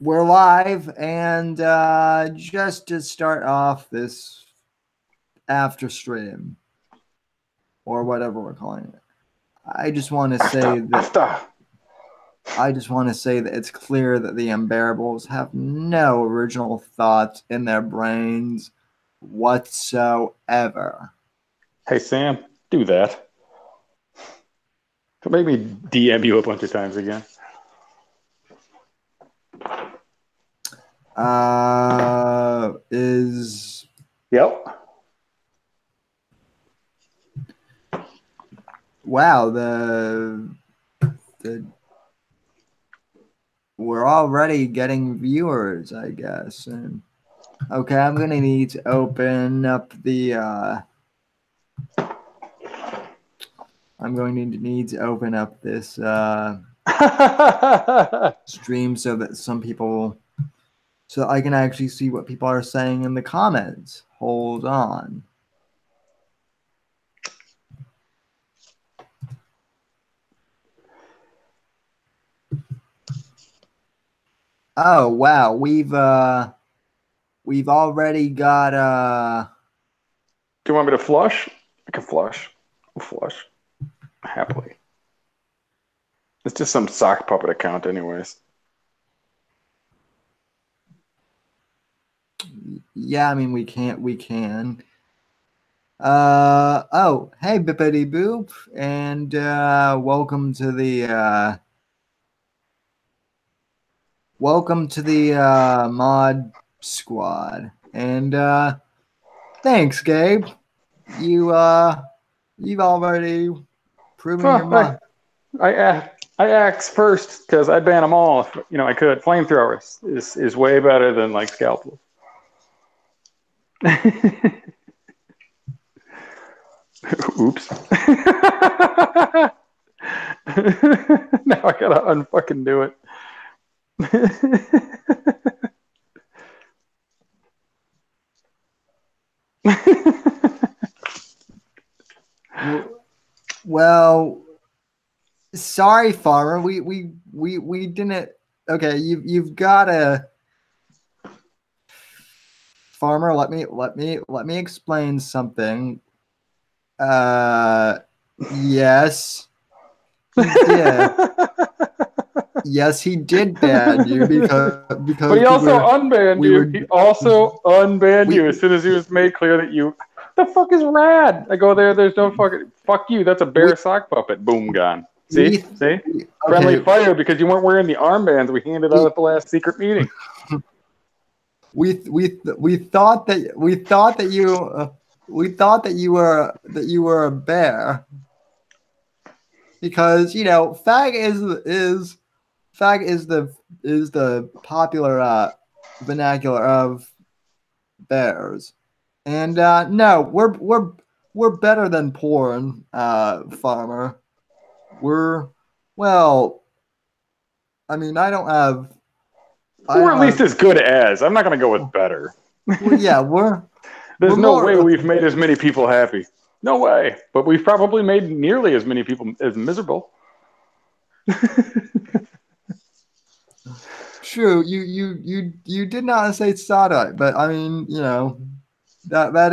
We're live, and just to start off this after stream, or whatever we're calling it, I just want to say that it's clear that the Unbearables have no original thoughts in their brains whatsoever. Hey, Sam, do that. Don't make me DM you a bunch of times again. Is Yep. wow, we're already getting viewers, I guess. And okay, I'm gonna need to open up the I'm going to need to open up this stream so that so I can actually see what people are saying in the comments. Hold on. Oh wow, we've already got Do you want me to flush? I can flush. I'll flush. Happily. It's just some sock puppet account anyways. yeah, I mean we can. Oh, hey Bippity Boop, and welcome to the mod squad. And thanks, Gabe. You've already proven your Oh, mod. I axe first because I ban them all. If, I could. Flamethrowers is way better than like scalpels. Oops. Now I gotta unfucking do it. Well, sorry, farmer. We didn't. Okay, you've got a farmer. Let me explain something. Yes, he did. Yes, he did ban you because But he also unbanned you. He also unbanned you we as soon as he was made clear that you. The fuck is rad? I go there. There's no fucking fuck you. That's a we bear sock puppet. Boom, gone. we See, see. Friendly okay. fire because you weren't wearing the armbands we handed out We at the last secret meeting. we thought that you were a bear because fag is the popular vernacular of bears. And no, we're better than porn, farmer. We're well. I mean, I We're at don't least have. as good as. I'm not gonna go with better. Well, yeah, we're There's no way more. we've made as many people happy. No way. But we've probably made nearly as many people as miserable. True, you did not say Sadai, but I mean, that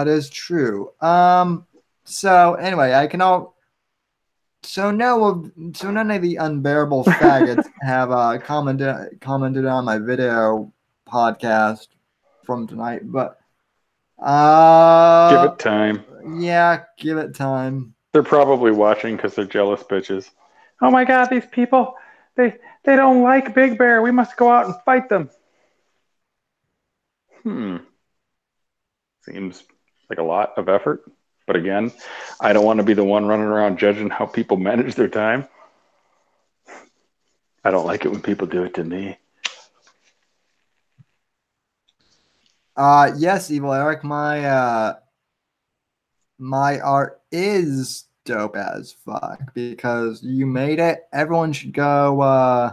is true. So anyway, I can all so no so none of the unbearable faggots have commented on my video podcast from tonight, but Give it time. yeah, give it time. They're probably watching because they're jealous bitches. Oh my god, these people, they don't like Big Bear. We must go out and fight them. Seems like a lot of effort. But again, I don't want to be the one running around judging how people manage their time. I don't like it when people do it to me. Yes, Evil Eric, my art is dope as fuck because you made it. Everyone should go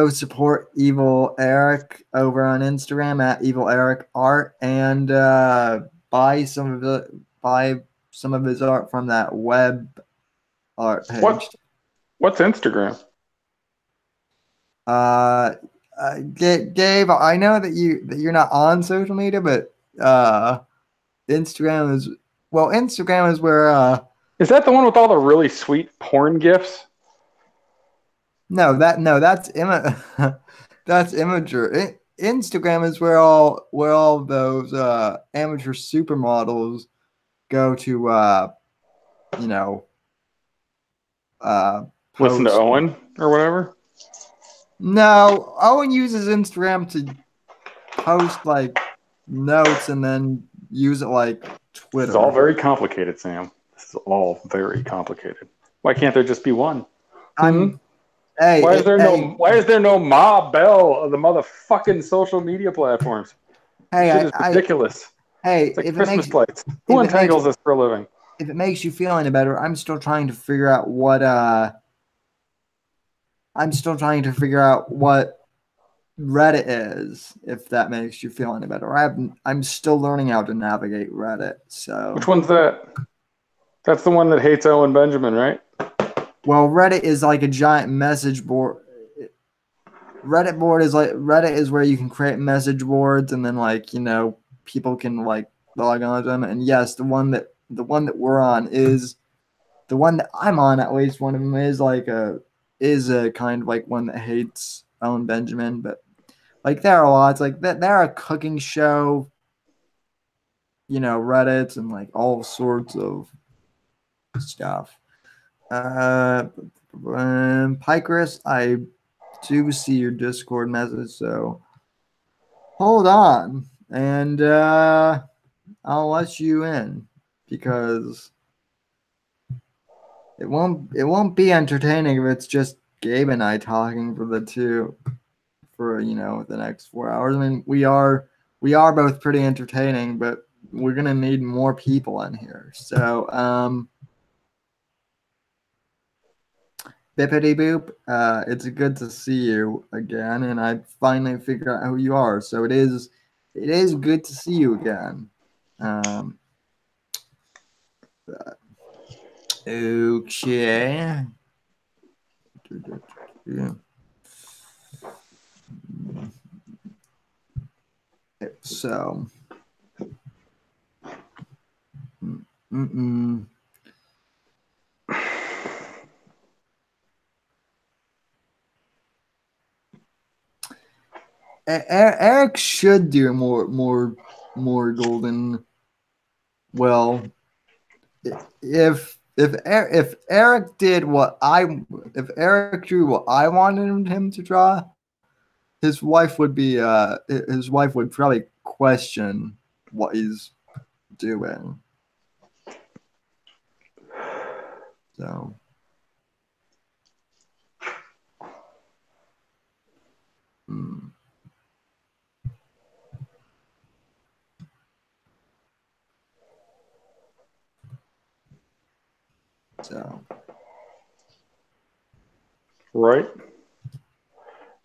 support Evil Eric over on Instagram at Evil Eric Art and buy some of his art from that web art page. What's Instagram? Dave, I know that you're not on social media, but Instagram is Instagram is where Is that the one with all the really sweet porn gifs? no that's that's Imager. Instagram is where all those amateur supermodels go to you know uh Listen to post. Owen or whatever. No, Owen uses Instagram to post like notes and then use it like This is all Twitter. very complicated, Sam. This is all very complicated. Why can't there just be one? Hmm? I'm hey hey Why is there no Ma Bell of the motherfucking social media platforms? This hey shit is I ridiculous. hey It's like Christmas lights. Who if it makes untangles this for a living? if it makes you feel any better, I'm still trying to figure out what Reddit is, if that makes you feel any better. I'm still learning how to navigate Reddit. Which So, one's that? That's the one that hates Owen Benjamin, right? well, Reddit is like a giant message board. Reddit is where you can create message boards and then people can like log on to them. And yes, the one that we're on is the one that I'm on. At least one of them is a kind of like one that hates Owen Benjamin, but like there are lots like that. There are a cooking show, Reddits and like all sorts of stuff. Uh, Pycris, I do see your Discord message, so hold on, and I'll let you in because it won't be entertaining if it's just Gabe and I talking for the next 4 hours. I mean, we are both pretty entertaining, but we're gonna need more people in here. So Bippity boop, it's good to see you again, and I finally figured out who you are. So it is good to see you again. Um, okay. So, mm-mm. Eric should do more golden. Well, if Eric did what I if Eric drew what I wanted him to draw, his wife would probably question what he's doing. So mm, so Right.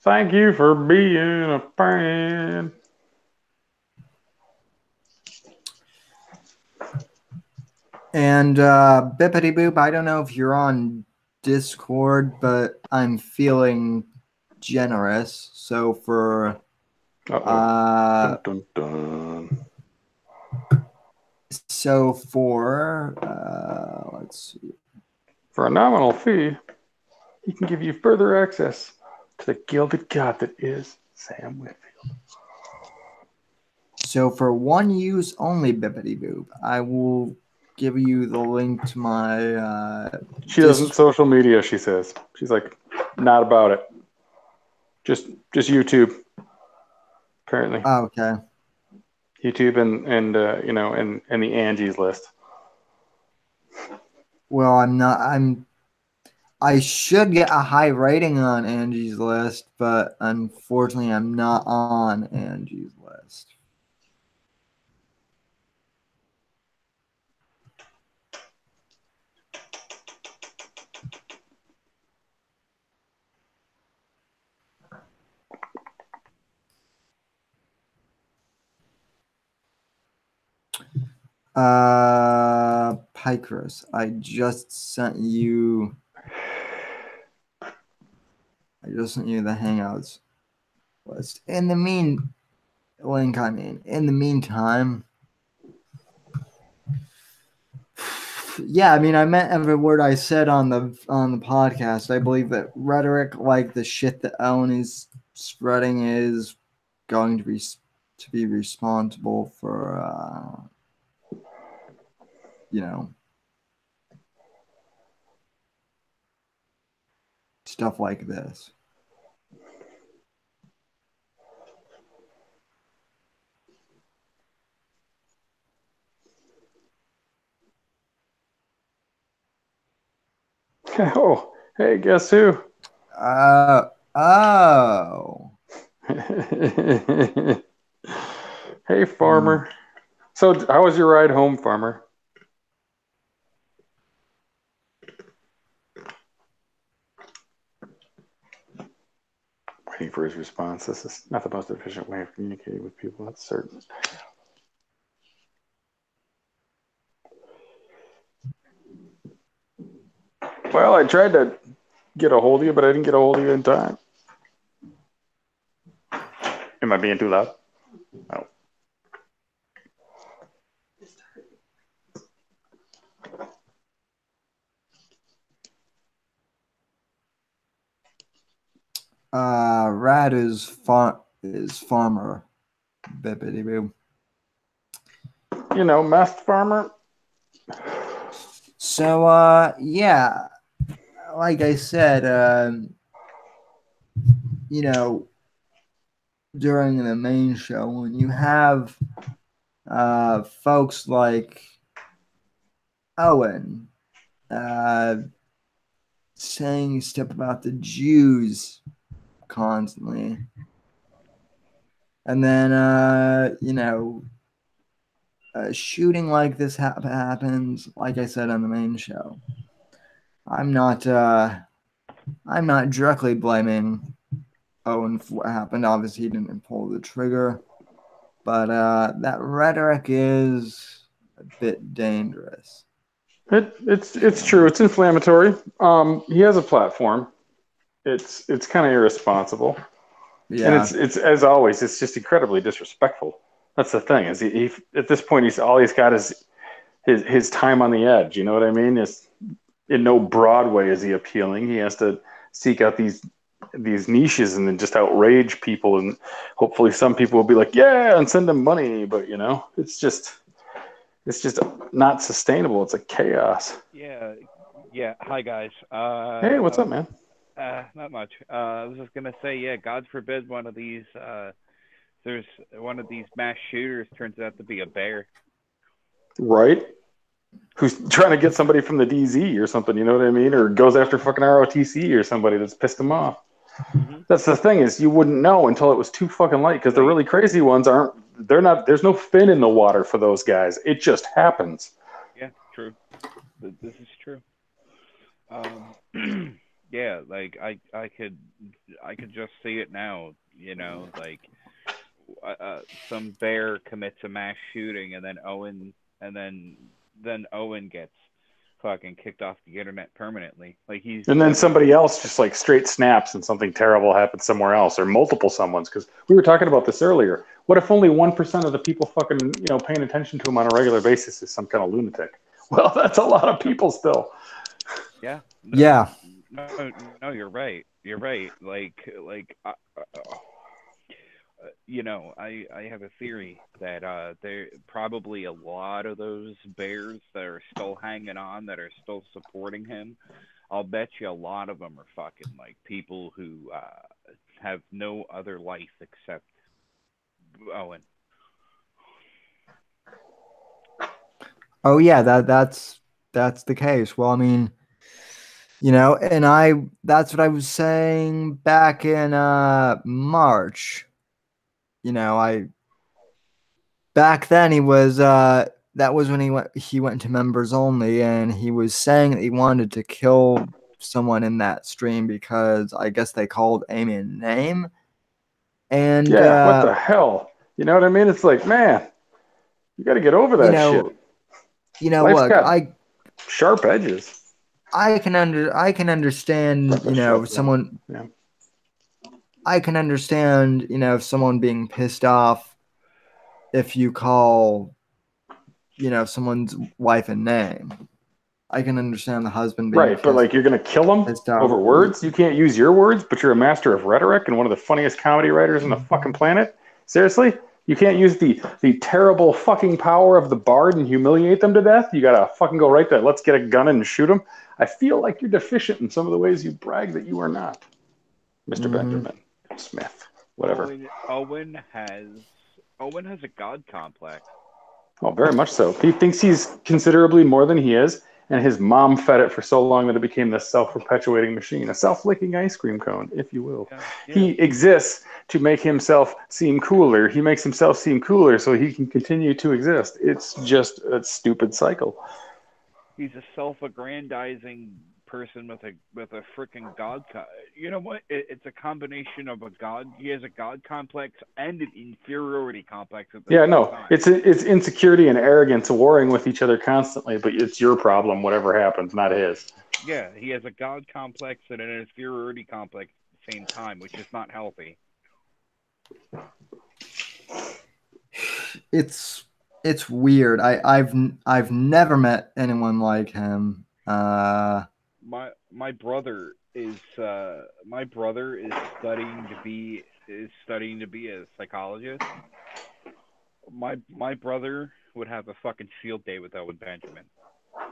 Thank you for being a fan. and Bippity Boop, I don't know if you're on Discord, but I'm feeling generous. So for Uh-oh. uh Dun, dun, dun. let's see. For a nominal fee, he can give you further access to the gilded god that is Sam Whitfield. So for one use only, Bippity Boop, I will give you the link to my She doesn't social media, she says. She's like, not about it. Just YouTube, apparently. okay. YouTube and the Angie's list. Well, I should get a high rating on Angie's list, but unfortunately I'm not on Angie's list. Pycros, I just sent you I just sent you the Hangouts list. Link, I mean. In the meantime, yeah, I mean, I meant every word I said on the podcast. I believe that rhetoric like the shit that Owen is spreading is going to be responsible for you know, stuff like this. Oh, hey, guess who? Oh. Hey, Hmm. farmer. So, how was your ride home, farmer? Waiting for his response. This is not the most efficient way of communicating with people, that's certain. Well, I tried to get a hold of you, but I didn't get a hold of you in time. Am I being too loud? Oh. Rad is farmer. Bippity boo. You know, meth farmer. So yeah, like I said, you know, during the main show, when you have folks like Owen saying stuff about the Jews constantly, and then shooting like this happens, like I said on the main show. I'm not I'm not directly blaming Owen for what happened. Obviously, he didn't pull the trigger, but that rhetoric is a bit dangerous. It's true. It's inflammatory. He has a platform. It's kind of irresponsible, and Yeah, it's as always. It's just incredibly disrespectful. That's the thing. Is he at this point he's got his time on the edge. You know what I mean? It's in no broad way is he appealing. He has to seek out these niches and then just outrage people, and hopefully some people will be like, yeah, and send him money. But you know, it's just not sustainable. It's a chaos. Yeah, yeah. Hi guys. Hey, what's up, man? Not much. I was just gonna say, yeah. God forbid there's one of these mass shooters turns out to be a bear. Right? Who's trying to get somebody from the DZ or something? You know what I mean? Or goes after fucking ROTC or somebody that's pissed him off. Mm-hmm. That's the thing is you wouldn't know until it was too fucking late because the Like, really crazy ones aren't. They're not. There's no fin in the water for those guys. It just happens. yeah, true. This is true. Um, yeah, like I could just see it now. You know, like some bear commits a mass shooting, and and then Owen gets fucking kicked off the internet permanently. Like he's And then somebody else just like straight snaps and something terrible happens somewhere else or multiple someones. Because we were talking about this earlier. What if only 1% of the people fucking paying attention to him on a regular basis is some kind of lunatic? Well, that's a lot of people still. yeah. yeah. No, you're right. You're right. I have a theory that there probably a lot of those bears that are still hanging on, that are still supporting him. I'll bet you a lot of them are fucking like people who have no other life except Owen. Oh yeah, that's the case. Well, I mean, and that's what I was saying back in March. I back then he was that was when he went to members only, and he was saying that he wanted to kill someone in that stream because I guess they called Amy a name. And Yeah, what the hell? You know what I mean? It's like, man, you got to get over you that shit. know, Life's look, got sharp edges. I can understand, Put the shovels in. someone Yeah. I can understand, someone being pissed off if you call, someone's wife a name. I can understand the husband being Right, but like you're gonna kill them pissed off. over words. You can't use your words, but you're a master of rhetoric and one of the funniest comedy writers on the fucking planet. Seriously, you can't use the terrible fucking power of the bard and humiliate them to death. You gotta fucking go right there. Let's get a gun and shoot them. I feel like you're deficient in some of the ways you brag that you are not, Mr. Mhm. Benjamin Smith. Whatever. Owen has a god complex. Oh, very much so. He thinks he's considerably more than he is, and his mom fed it for so long that it became this self-perpetuating machine, a self-licking ice cream cone, if you will. Yeah, yeah. He exists to make himself seem cooler. He makes himself seem cooler so he can continue to exist. It's just a stupid cycle. He's a self-aggrandizing person with a freaking god. You know what? It's a combination of a god. He has a god complex and an inferiority complex at the Yeah, same no, time. it's insecurity and arrogance warring with each other constantly, but it's your problem, whatever happens, not his. Yeah, he has a god complex and an inferiority complex at the same time, which is not healthy. It's weird. I've never met anyone like him. My brother is studying to be a psychologist. My brother would have a fucking field day with Owen Benjamin.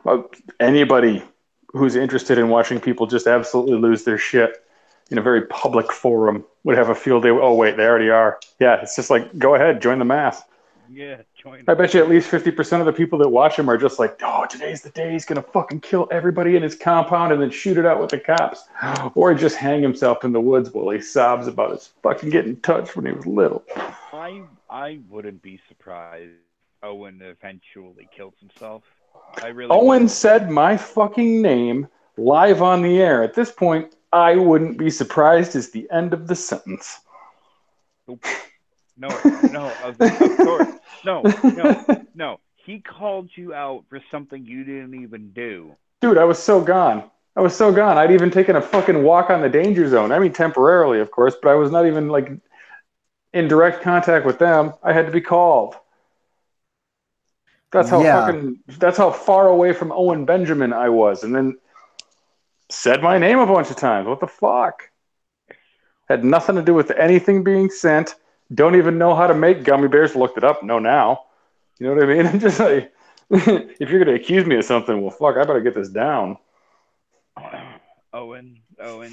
Well, anybody who's interested in watching people just absolutely lose their shit in a very public forum would have a field day. Oh, wait, they already are. Yeah, it's just like, go ahead, join the mass. Yeah, join. I bet you at least 50% of the people that watch him are just like, oh, today's the day he's going to fucking kill everybody in his compound and then shoot it out with the cops. Or just hang himself in the woods while he sobs about his fucking getting touched when he was little. I wouldn't be surprised if Owen eventually kills himself. I really Owen wouldn't. said my fucking name live on the air. At this point, I wouldn't be surprised is the end of the sentence. No, of course. No. He called you out for something you didn't even do. Dude, I was so gone. I'd even taken a fucking walk on the danger zone. I mean, temporarily, of course, but I was not even like in direct contact with them. I had to be called. That's how far away from Owen Benjamin I was. And then said my name a bunch of times. What the fuck? Had nothing to do with anything being sent. Don't even know how to make gummy bears. Looked it up. Know now. You know what I mean? I'm just like, if you're going to accuse me of something, well, fuck, I better get this down. Owen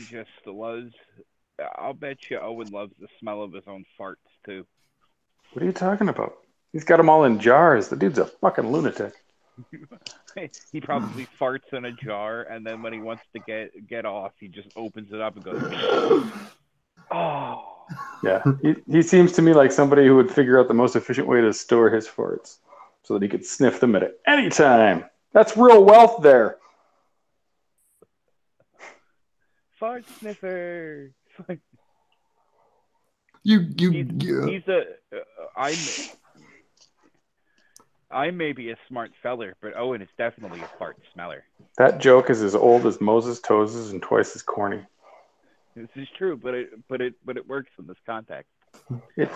just loves. I'll bet you Owen loves the smell of his own farts too. What are you talking about? He's got them all in jars. The dude's a fucking lunatic. He probably farts in a jar, and then when he wants to get off, he just opens it up and goes, "Oh." Yeah, he seems to me like somebody who would figure out the most efficient way to store his farts so that he could sniff them at any time. That's real wealth there. Fart sniffer. You. I may be a smart feller, but Owen is definitely a fart smeller. That joke is as old as Moses' toes and twice as corny. This is true, but it works in this context. It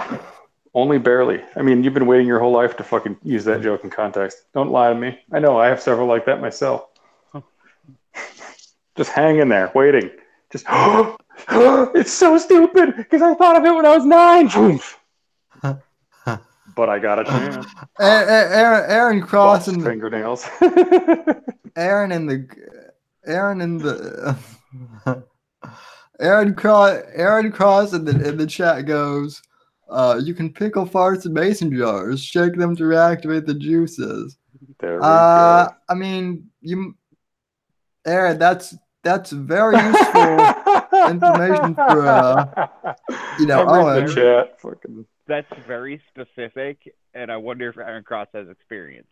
only barely. I mean, you've been waiting your whole life to fucking use that joke in context. Don't lie to me. I know I have several like that myself. Just hang in there, waiting. Just, it's so stupid because I thought of it when I was 9. But I got a chance. Aaron Cross and fingernails. Aaron Cross in the chat goes, you can pickle farts in mason jars, shake them to reactivate the juices. There we go. I mean, Aaron, that's very useful information for Owen. The chat. That's very specific, and I wonder if Aaron Cross has experience.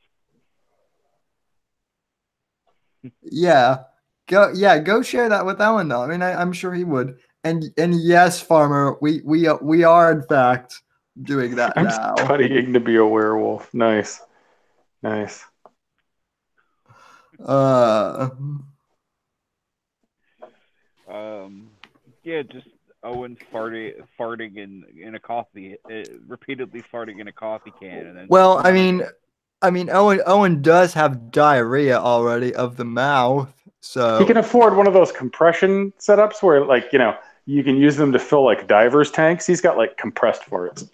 Yeah, go share that with Owen though. I mean, I'm sure he would. And yes, Farmer, we are in fact doing that I'm now. studying to be a werewolf. Nice. Yeah, just Owen farting in a coffee, repeatedly farting in a coffee can, and then Well, smelling it. Owen does have diarrhea already of the mouth, He can so afford one of those compression setups where, like, you can use them to fill like divers tanks. He's got like compressed farts.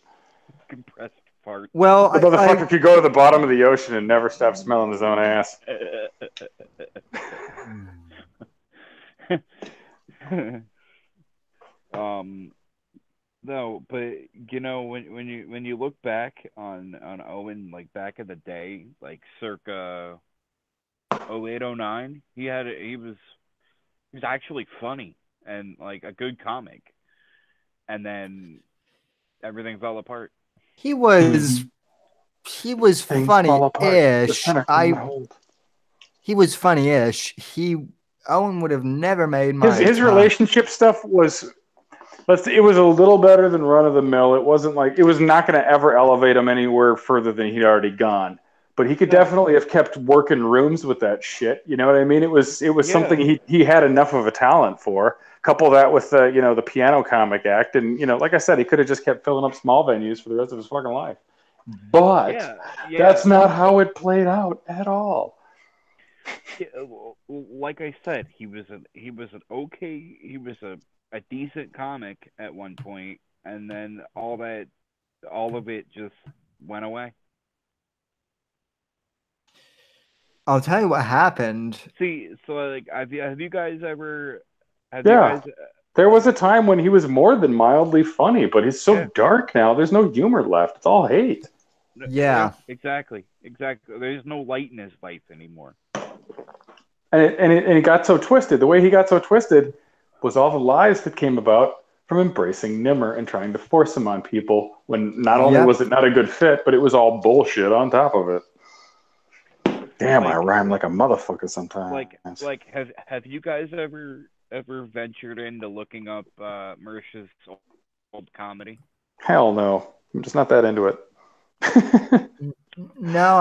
Compressed fart. well, The motherfucker could go to the bottom of the ocean and never stop smelling his own ass. um, no, but when you look back on Owen, like back in the day, like circa 0809, he was actually funny and like a good comic, and then everything fell apart. he was he was Things fall apart. The funny-ish. center cannot hold. He was funny-ish. Owen would have never made my His top. relationship stuff was, it was a little better than run of the mill. It wasn't like, it was not going to ever elevate him anywhere further than he'd already gone. But he could No, definitely have kept working rooms with that shit. You know what I mean? It was yeah, something he had enough of a talent for. Couple that with the piano comic act, and like I said, he could have just kept filling up small venues for the rest of his fucking life. But yeah, yeah. that's not how it played out at all. Yeah, like I said, he was a decent comic at one point, and then all of it just went away. I'll tell you what happened. See, so like, have you guys ever, have you Yeah, guys, there was a time when he was more than mildly funny, but he's so yeah, dark now. There's no humor left. It's all hate. yeah, Yeah. exactly, exactly. There's no light in his life anymore. And it got so twisted. The way he got so twisted was all the lies that came about from embracing Nimmer and trying to force him on people when not only Yep. was it not a good fit, but it was all bullshit on top of it. Damn, I Like, rhyme like a motherfucker sometimes. have you guys ever ventured into looking up Mersh's old comedy? Hell no. I'm just not that into it. No,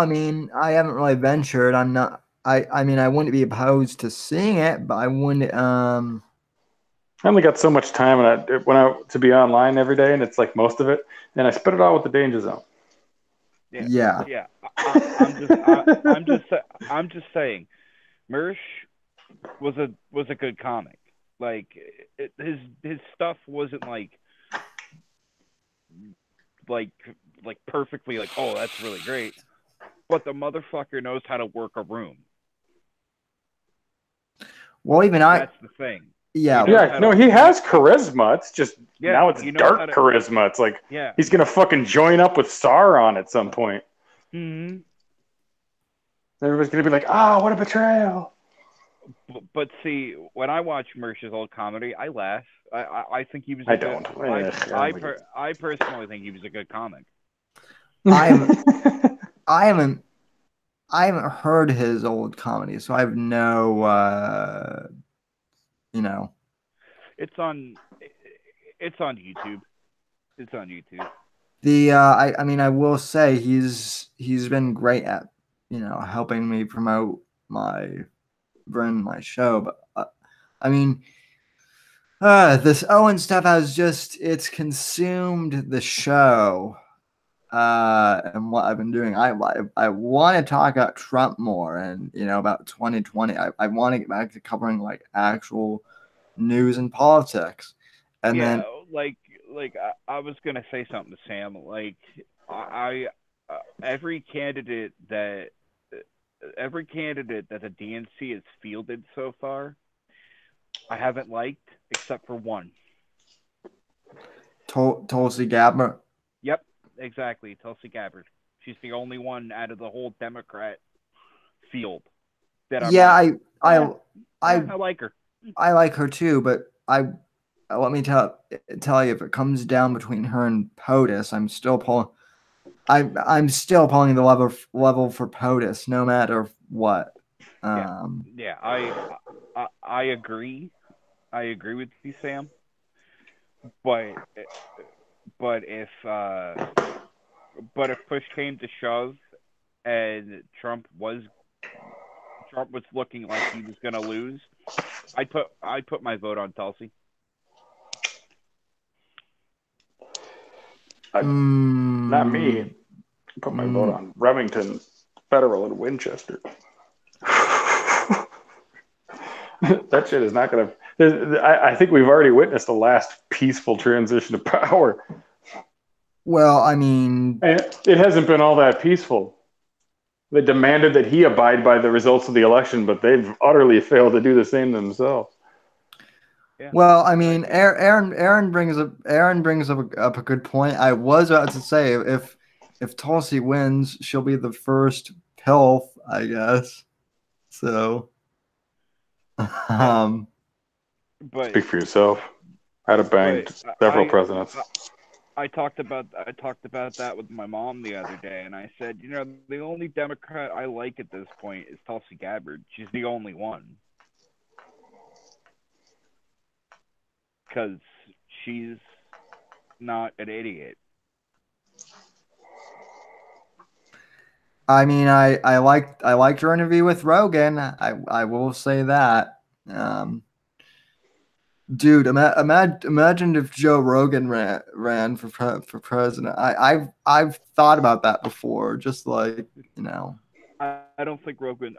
I haven't really ventured. I'm not. I wouldn't be opposed to seeing it, but I wouldn't. I only got so much time to be online every day, and it's like most of it, and I spit it out with the danger zone. Yeah, Yeah. yeah. I'm just saying, Mersh was a good comic. Like his stuff wasn't like like perfectly like, oh, that's really great, but the motherfucker knows how to work a room. Well, even I. That's the thing. He Yeah. knows Yeah, how no, to he has charisma. It's just yeah, now it's he knows how dark to charisma. It's like yeah. he's gonna fucking join up with Sauron at some point. hmm Everybody's gonna be like, "Ah, what a betrayal!" But see, when I watch Mersh's old comedy, I laugh. I think he was a I good. don't. I personally think he was a good comic. I'm. I haven't. I haven't heard his old comedy, so I have no. You know. It's on. It's on YouTube. It's on YouTube. The. I will say he's been great at helping me promote my show, but I mean. This Owen stuff has it's consumed the show. And what I've been doing, I want to talk about Trump more, and about 2020. I want to get back to covering like actual news and politics, and Yeah, then I was gonna say something to Sam. Like every candidate that the DNC has fielded so far, I haven't liked except for one. Tulsi Gabbard. Yep, exactly. Tulsi Gabbard. She's the only one out of the whole Democrat field that I'm Yeah, like, I I like her. I like her too, but let me tell you, if it comes down between her and POTUS, I'm still pulling the level for POTUS, no matter what. Yeah, Um, yeah. I agree. I agree with you, Sam. But but if uh, but if push came to shove and Trump was looking like he was gonna lose, I'd put my vote on Tulsi. Not me. Put my vote on Remington, Federal, and Winchester. That shit is not going to. I think we've already witnessed the last peaceful transition of power. Well, I mean, It hasn't been all that peaceful. They demanded that he abide by the results of the election, but they've utterly failed to do the same themselves. Yeah. well, I mean, Aaron brings up a good point. I was about to say if Tulsi wins, she'll be the first PILF, I guess. So, But speak for yourself. I'd have banged several presidents. I talked about that with my mom the other day, and I said, the only Democrat I like at this point is Tulsi Gabbard. She's the only one, because she's not an idiot. I mean, I liked your interview with Rogan. I will say that. Dude, imagine if Joe Rogan ran for president. I've thought about that before. Just like I don't think Rogan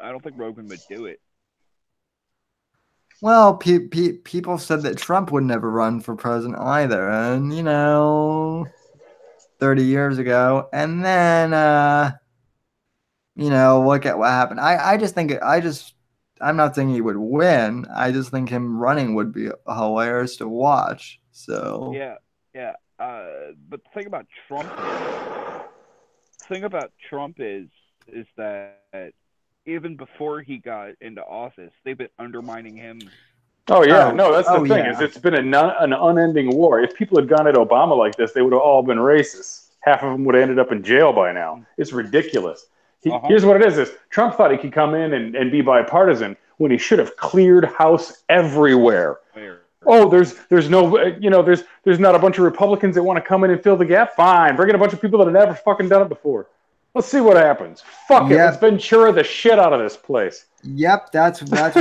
would do it. Well, people said that Trump would never run for president either, and 30 years ago, and then look at what happened. I'm not saying he would win. I just think him running would be hilarious to watch. So yeah. But the thing about Trump is that even before he got into office, they've been undermining him. Oh yeah, no, that's the thing. Is it's been an unending war. If people had gone at Obama like this, they would have all been racist. Half of them would have ended up in jail by now. It's ridiculous. Here's what it is Trump thought he could come in and be bipartisan when he should have cleared house everywhere. Oh, there's no, there's not a bunch of Republicans that want to come in and fill the gap. Fine, bring in a bunch of people that have never fucking done it before. Let's see what happens. Fuck it, let's Ventura the shit out of this place. Yep, that's what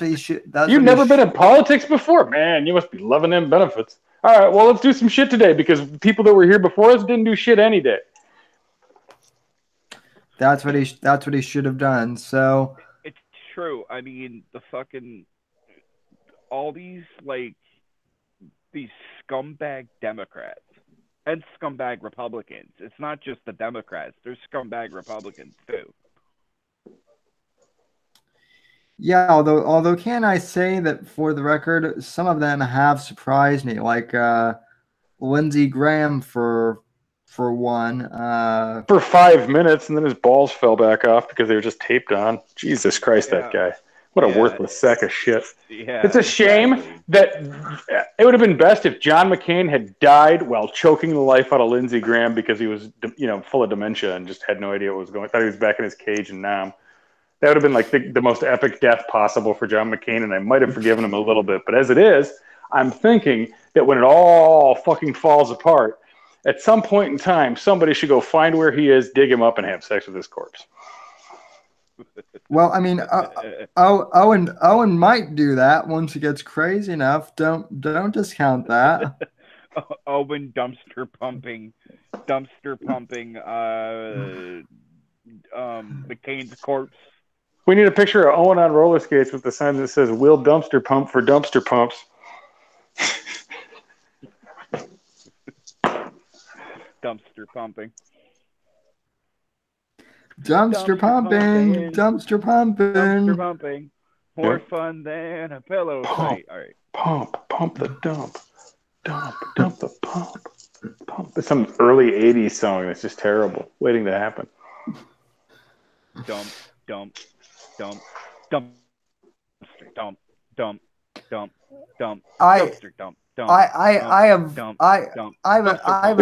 he should. You've never been in politics before, man. You must be loving them benefits. All right, well, let's do some shit today because people that were here before us didn't do shit any day. That's what he should have done. So it's true. I mean, all these scumbag Democrats and scumbag Republicans. It's not just the Democrats. There's scumbag Republicans too. Yeah, although can I say that for the record, some of them have surprised me, like Lindsey Graham for one. For 5 minutes, and then his balls fell back off because they were just taped on. Jesus Christ, that guy. What a worthless sack of shit. Yeah, it's a shame that it would have been best if John McCain had died while choking the life out of Lindsey Graham because he was, full of dementia and just had no idea what was going on. Thought he was back in his cage in Nam. That would have been like the most epic death possible for John McCain, and I might have forgiven him a little bit. But as it is, I'm thinking that when it all fucking falls apart, at some point in time, somebody should go find where he is, dig him up, and have sex with his corpse. Well, I mean, Owen might do that once he gets crazy enough. Don't discount that. Owen dumpster pumping McCain's corpse. We need a picture of Owen on roller skates with the sign that says "Will dumpster pump for dumpster pumps." Dumpster pumping. Dumpster pumping. More fun than a pillow fight. All right. Pump the dump the pump. It's some early '80s song that's just terrible, waiting to happen. Dump. Dumpster dump. Dumpster dump. It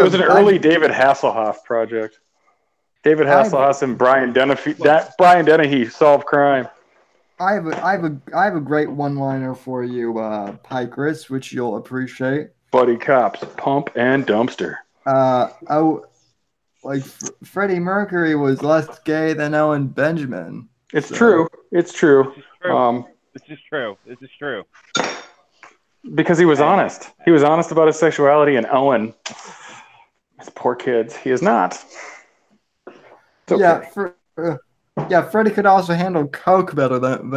was an early David Hasselhoff project. David Hasselhoff and Brian Dennehy solve crime. I have a great one-liner for you, Pikers, which you'll appreciate. Buddy cops, pump and dumpster. Freddie Mercury was less gay than Owen Benjamin. It's true. It's true. This is true. Because he was And honest. He was honest about his sexuality, and Owen, his poor kids, he is not. It's okay. Yeah, Freddie could also handle coke better than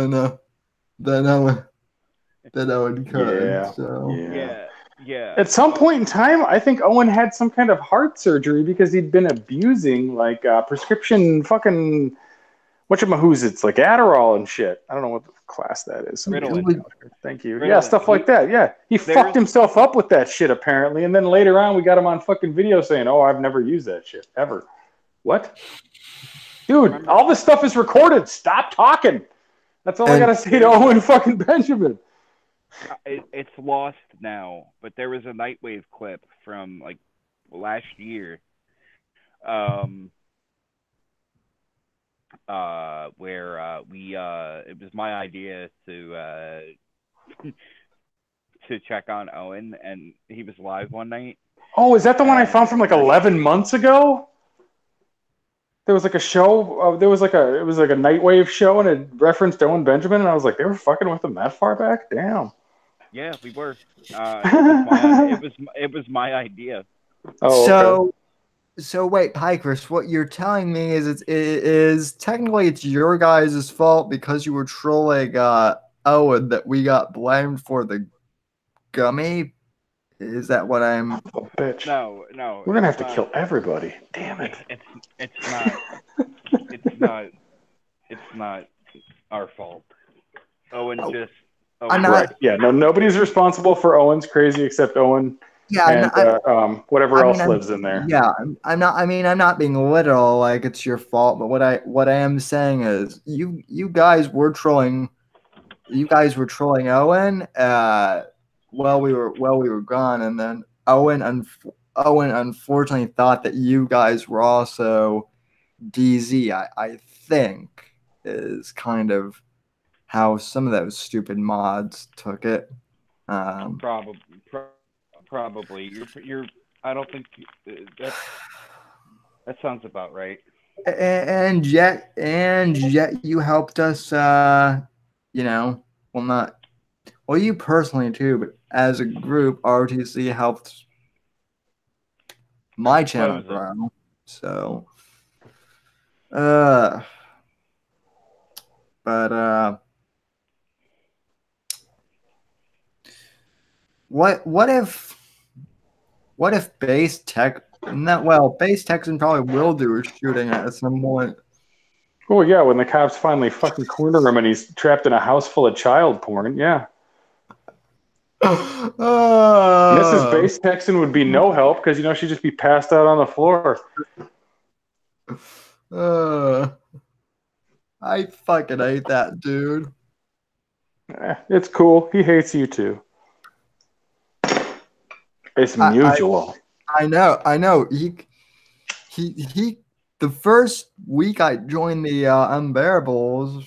Owen could. Yeah, So yeah. yeah, yeah. At some point in time, I think Owen had some kind of heart surgery because he'd been abusing like prescription fucking whatchamahoo's. It's like Adderall and shit. I don't know what class that is. Somebody help Ritalin. me out here. Thank you. Yeah, Ritalin. stuff like that. Yeah, he fucked There's himself up with that shit apparently, and then later on we got him on fucking video saying, "Oh, I've never used that shit ever." What? Dude, remember all this stuff is recorded. Stop talking. That's all I and gotta say to Owen fucking Benjamin. it's lost now, but there was a Nightwave clip from like last year, um, where we it was my idea to check on Owen, and he was live one night, Oh, is that the one I found and from like 11 months ago? There was like a show. There was like it was like a Nightwave show, and it referenced Owen Benjamin, and I was like, they were fucking with him that far back. Damn. yeah, we were. It was my idea. Oh, okay. so wait, Pikers, what you're telling me is it is technically it's your guys' fault because you were trolling Owen that we got blamed for the gummy? Is that what I'm Oh, bitch. No, no, We're gonna it's have to not. kill everybody. Damn it. It's not. It's not. It's not our fault. Owen oh, just. I'm Owen Right. not just. Yeah. No. Nobody's responsible for Owen's crazy except Owen yeah, and whatever I mean, else lives in there. I'm not. I mean, I'm not being literal, like it's your fault. But what I am saying is, you guys were trolling. You guys were trolling Owen. While we were gone, and then Owen unfortunately thought that you guys were also DZ. I think is kind of how some of those stupid mods took it. Um, Probably. Probably. You're. I don't think that sounds about right. and yet you helped us you know well not well you personally too but as a group RTC helped my channel Expose it. grow so uh but what if base tech not well base Texan probably will do a shooting at some point. Oh yeah, when the cops finally fucking corner him and he's trapped in a house full of child porn. Yeah. Mrs. uh, Base Texan would be no help because she'd just be passed out on the floor. uh, I fucking hate that dude. It's cool. He hates you too. It's I, mutual. I know. He. The first week I joined the Unbearables,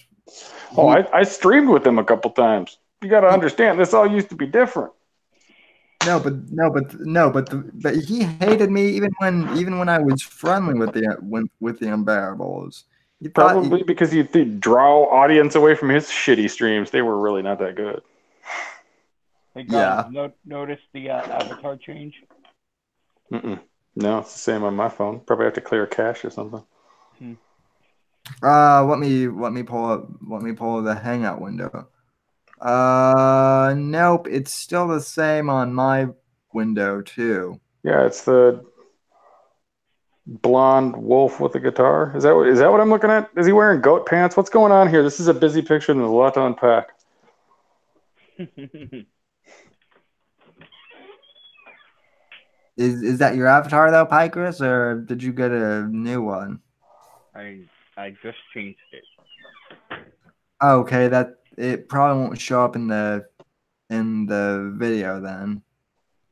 Oh, he I streamed with him a couple times. You got to he understand, this all used to be different. but he hated me even when I was friendly with the Unbearables. He thought Probably because you draw audience away from his shitty streams. They were really not that good. Hey guys, yeah. notice the avatar change. Mm-mm. No, it's the same on my phone. Probably have to clear cache or something. Let me pull the Hangout window. Nope, it's still the same on my window too. Yeah, it's the blonde wolf with a guitar. Is that what I'm looking at? Is he wearing goat pants? What's going on here? This is a busy picture and there's a lot to unpack. Is that your avatar though, Picris, or did you get a new one? I just changed it. Okay, that it probably won't show up in the video then.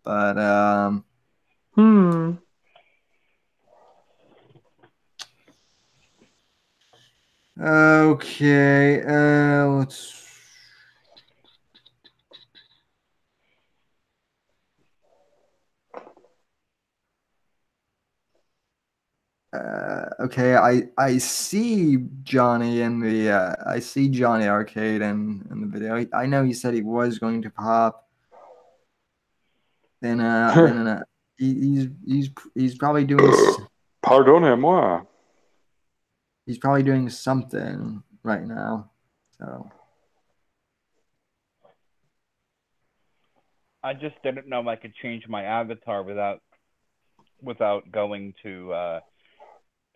But okay, let's okay, I see Johnny in the I see Johnny Arcade in the video. I know he said he was going to pop. then he's probably doing Pardonnez-moi. he's probably doing something right now. So I just didn't know I could change my avatar without going to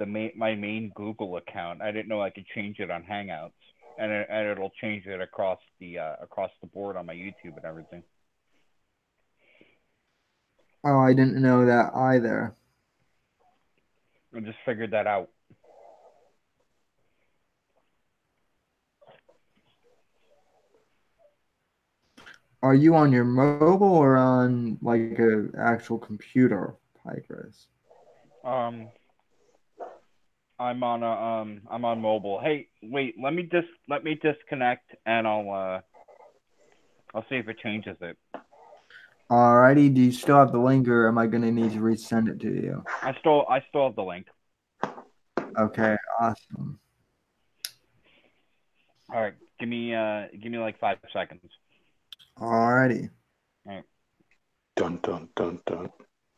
my main Google account. I didn't know I could change it on Hangouts, and it'll change it across the board on my YouTube and everything. oh, I didn't know that either. I just figured that out. Are you on your mobile or on like a actual computer, Picross? I'm on mobile. Hey, wait, let me disconnect and I'll see if it changes it. Alrighty, do you still have the link, or am I gonna need to resend it to you? I still have the link. Okay, awesome. All right, give me like 5 seconds. Alrighty. All right. Dun dun dun dun.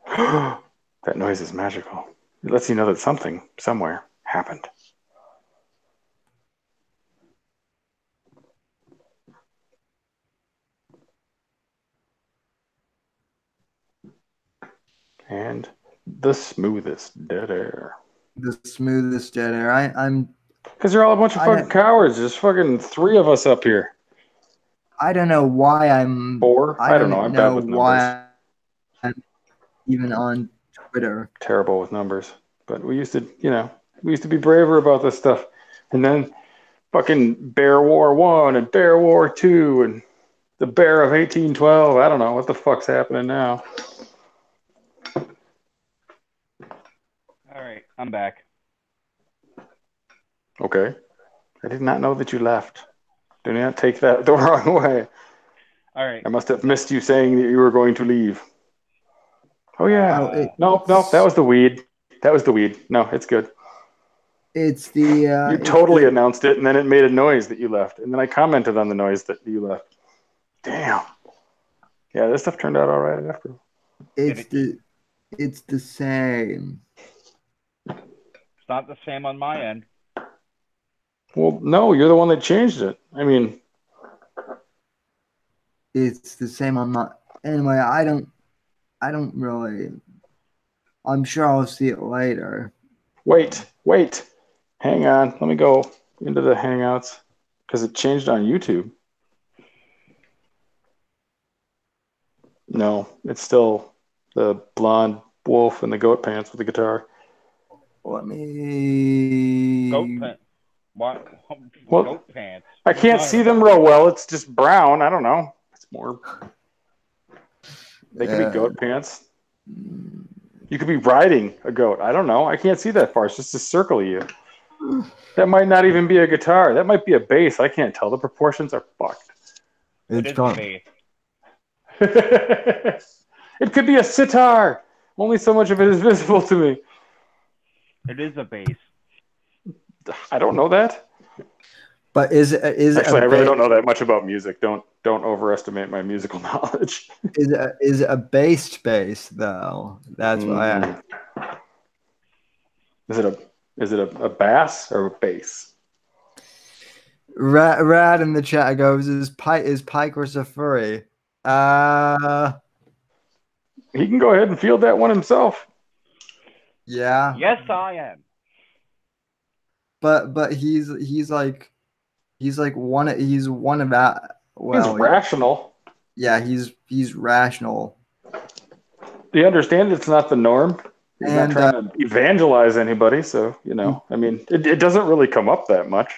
That noise is magical. It lets you know that something somewhere happened. And the smoothest dead air. The smoothest dead air. I'm Because you're all a bunch of fucking cowards. There's fucking 3 of us up here. I don't know why I'm 4? I don't know. I'm bad with numbers. Why I'm even on Twitter. Terrible with numbers. But we used to be braver about this stuff. And then fucking Bear War 1 and Bear War 2 and the Bear of 1812. I don't know what the fuck's happening now. All right, I'm back. Okay. I did not know that you left. Do not take that the wrong way. All right. I must have missed you saying that you were going to leave. Oh, yeah. No, that was the weed. That was the weed. No, it's good. It's the you totally announced it, and then it made a noise that you left. And then I commented on the noise that you left. Damn. Yeah, this stuff turned out all right after. It's the same. It's not the same on my end. Well, no, you're the one that changed it. I mean, it's the same on my. Anyway, I don't really. I'm sure I'll see it later. Wait. Hang on. Let me go into the Hangouts because it changed on YouTube. No, it's still the blonde wolf in the goat pants with the guitar. Let me. Goat pants. What? Well, goat pants. I can't see them real well. It's just brown. I don't know. It's more. They could be goat pants. You could be riding a goat. I don't know. I can't see that far. It's just a circle of you. That might not even be a guitar. That might be a bass. I can't tell. The proportions are fucked. It's a bass. It could be a sitar. Only so much of it is visible to me. It is a bass. I don't know that. But is actually? I really don't know that much about music. Don't overestimate my musical knowledge. Is it a bass bass though? That's why. Is it a bass or a bass? Rad in the chat goes, is Picross a furry? He can go ahead and field that one himself. Yeah. Yes, I am. But he's one of that. Well, he's rational. Yeah, he's rational. Do you understand? It's not the norm. He's not trying to evangelize anybody, so I mean, it doesn't really come up that much.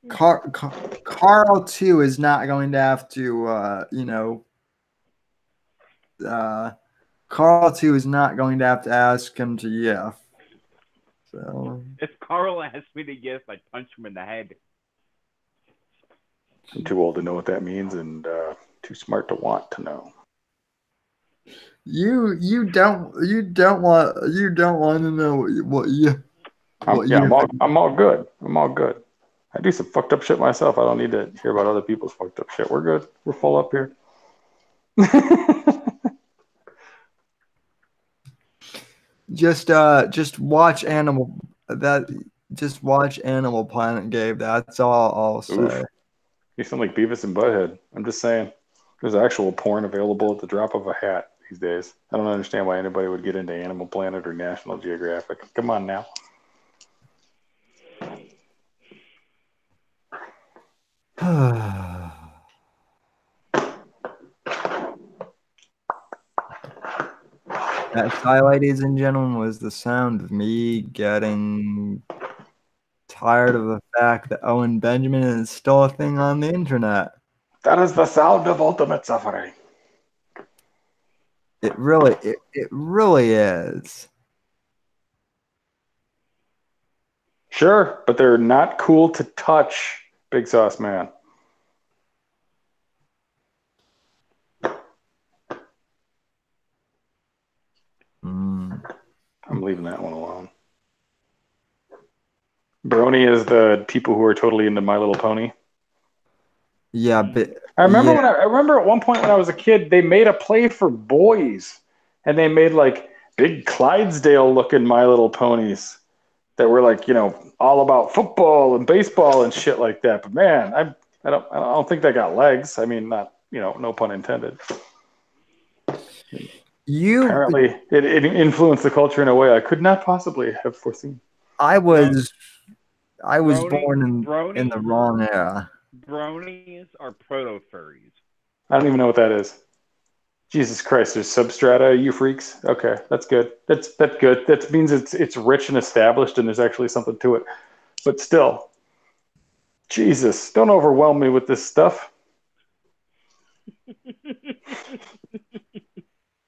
Carl too is not going to have to, Carl too is not going to have to ask him to yiff. So if Carl asked me to yiff, I'd punch him in the head. I'm too old to know what that means, and too smart to want to know. You don't want to know what you. I'm all good. I'm all good. I do some fucked up shit myself. I don't need to hear about other people's fucked up shit. We're good. We're full up here. Just watch Animal that. Just watch Animal Planet, Gabe. That's all I'll say. Oof. You sound like Beavis and Butthead. I'm just saying. There's actual porn available at the drop of a hat these days. I don't understand why anybody would get into Animal Planet or National Geographic. Come on now. That sigh, ladies and gentlemen, was the sound of me getting tired of the fact that Owen Benjamin is still a thing on the internet. That is the sound of ultimate suffering. It really is. Sure, but they're not cool to touch, Big Sauce Man. I'm leaving that one alone. Brony is the people who are totally into My Little Pony. Yeah, but I remember at one point when I was a kid, they made a play for boys, and they made like big Clydesdale-looking My Little Ponies that were like, all about football and baseball and shit like that. But man, I don't think they got legs. I mean, not no pun intended. Apparently, it influenced the culture in a way I could not possibly have foreseen. I was born in the wrong era. Bronies are proto-furries. I don't even know what that is. Jesus Christ, there's substrata, you freaks. Okay, that's good. That's good. That means it's rich and established and there's actually something to it. But still, Jesus, don't overwhelm me with this stuff.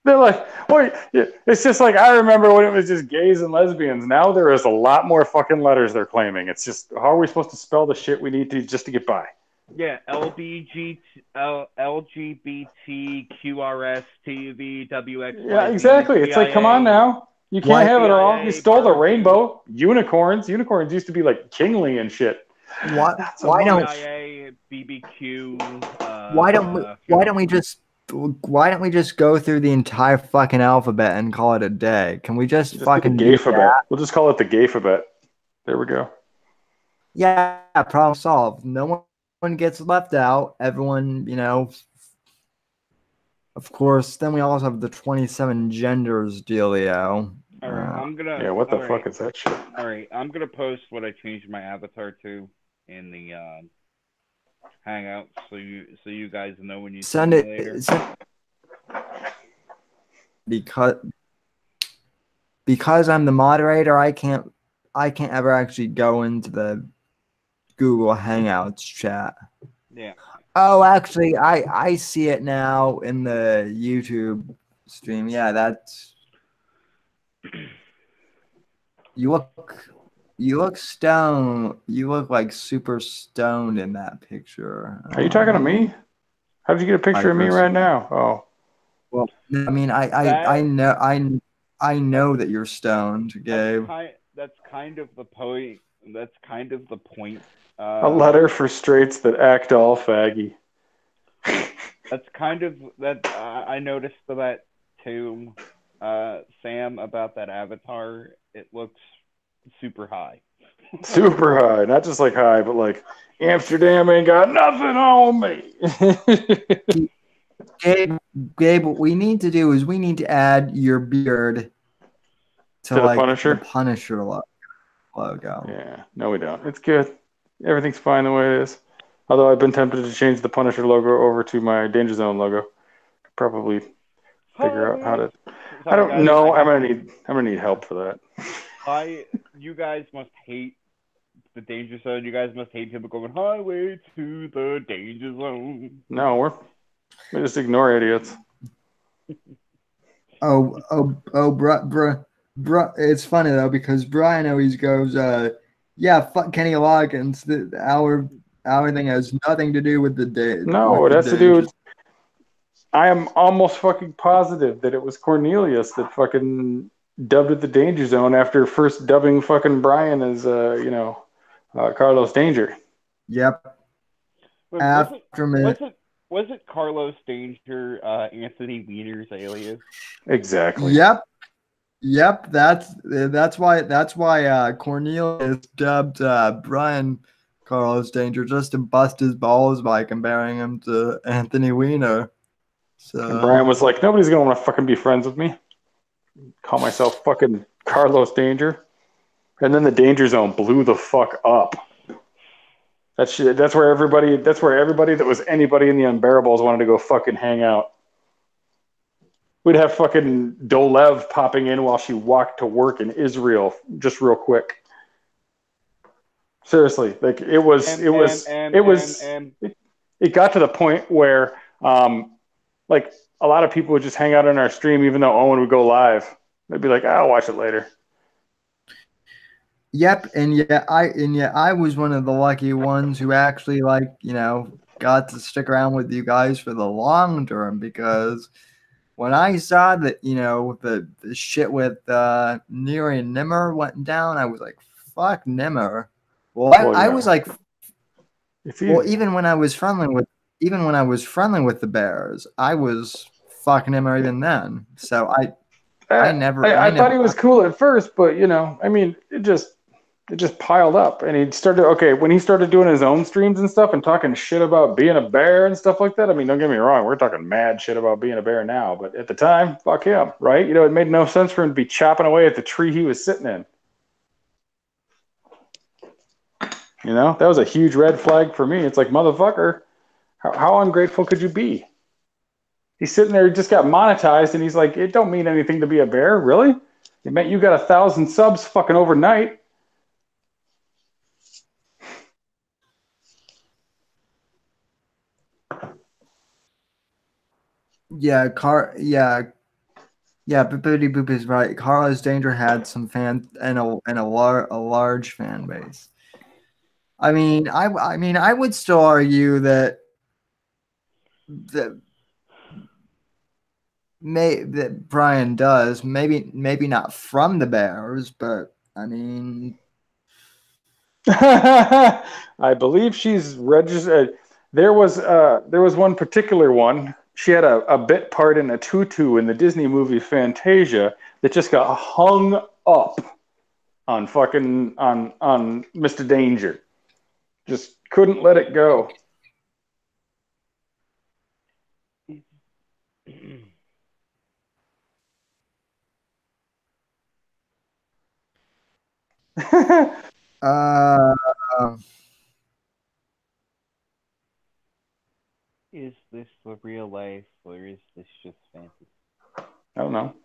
They're like, wait, it's just like I remember when it was just gays and lesbians. Now there is a lot more fucking letters they're claiming. It's just, how are we supposed to spell the shit we need to just to get by? Yeah, LGBTQRSTVWX. Yeah, exactly. It's like, come on now. You can't have it all. You stole the rainbow. Unicorns. Unicorns used to be like kingly and shit. Why don't we just go through the entire fucking alphabet and call it a day? Can we just fucking do that? We'll just call it the gayphabet. There we go. Yeah, problem solved. No one gets left out. Everyone, of course. Then we also have the 27 genders dealio. All right, Yeah, what the fuck is that shit? All right, I'm gonna post what I changed my avatar to in the Hangout, so you guys know when you send see it later. Because I'm the moderator, I can't ever actually go into the Google Hangouts chat. Yeah. Oh, actually, I see it now in the YouTube stream. Yeah, that's. You look stoned. You look like super stoned in that picture. Are you talking to me? How did you get a picture of me right now? Oh. Well, I mean, I know that you're stoned, Gabe. That's kind of the point. That's kind of the point. A letter for straights that act all faggy. That's kind of that. I noticed that too, Sam, about that avatar. It looks super high. Super high, not just like high, but like Amsterdam ain't got nothing on me. Gabe, what we need to do is we need to add your beard to like the Punisher logo. Yeah, no, we don't. It's good. Everything's fine the way it is. Although I've been tempted to change the Punisher logo over to my Danger Zone logo. Probably figure out how to. I don't know. I'm gonna need help for that. You guys must hate the Danger Zone. You guys must hate people going highway to the Danger Zone. No, we just ignore idiots. Bruh. It's funny though because Brian always goes, yeah, fuck Kenny Loggins. Our thing has nothing to do with the day. No, it has to do with. I am almost fucking positive that it was Cornelius that fucking dubbed it the Danger Zone after first dubbing fucking Brian as Carlos Danger. Yep. Was it Carlos Danger Anthony Weiner's alias? Exactly. Yep. Yep, that's why Cornelius dubbed Brian Carlos Danger just to bust his balls by comparing him to Anthony Weiner. And So Brian was like, nobody's gonna want to fucking be friends with me. Call myself fucking Carlos Danger. And then the Danger Zone blew the fuck up. That's where everybody that was anybody in the Unbearables wanted to go fucking hang out. We'd have fucking Dolev popping in while she walked to work in Israel, just real quick. Seriously, like it got to the point where, like a lot of people would just hang out on our stream, even though Owen would go live. They'd be like, "I'll watch it later." yep, and yet I was one of the lucky ones who actually got to stick around with you guys for the long term because when I saw that the shit with Neri and Nimmer went down, I was like, fuck Nimmer. Well, I was like, well, even when I was friendly with the Bears, I was fucking Nimmer even then. So I thought he was cool at first, but I mean, it just piled up, and when he started doing his own streams and stuff and talking shit about being a bear and stuff like that. I mean, don't get me wrong, we're talking mad shit about being a bear now, but at the time, fuck him, right? It made no sense for him to be chopping away at the tree he was sitting in. That was a huge red flag for me. It's like, motherfucker, how ungrateful could you be? He's sitting there, he just got monetized, and he's like, it don't mean anything to be a bear, really? It meant you got 1,000 subs fucking overnight. Yeah, but Booty Boop is right. Carlos Danger had some fans and a large fan base. I mean, I would still argue that Brian does maybe not from the Bears, but I mean, I believe she's registered. There was one particular one. She had a bit part in a tutu in the Disney movie Fantasia that just got hung up on fucking on Mr. Danger. Just couldn't let it go. Is this the real life or is this just fantasy? I don't know.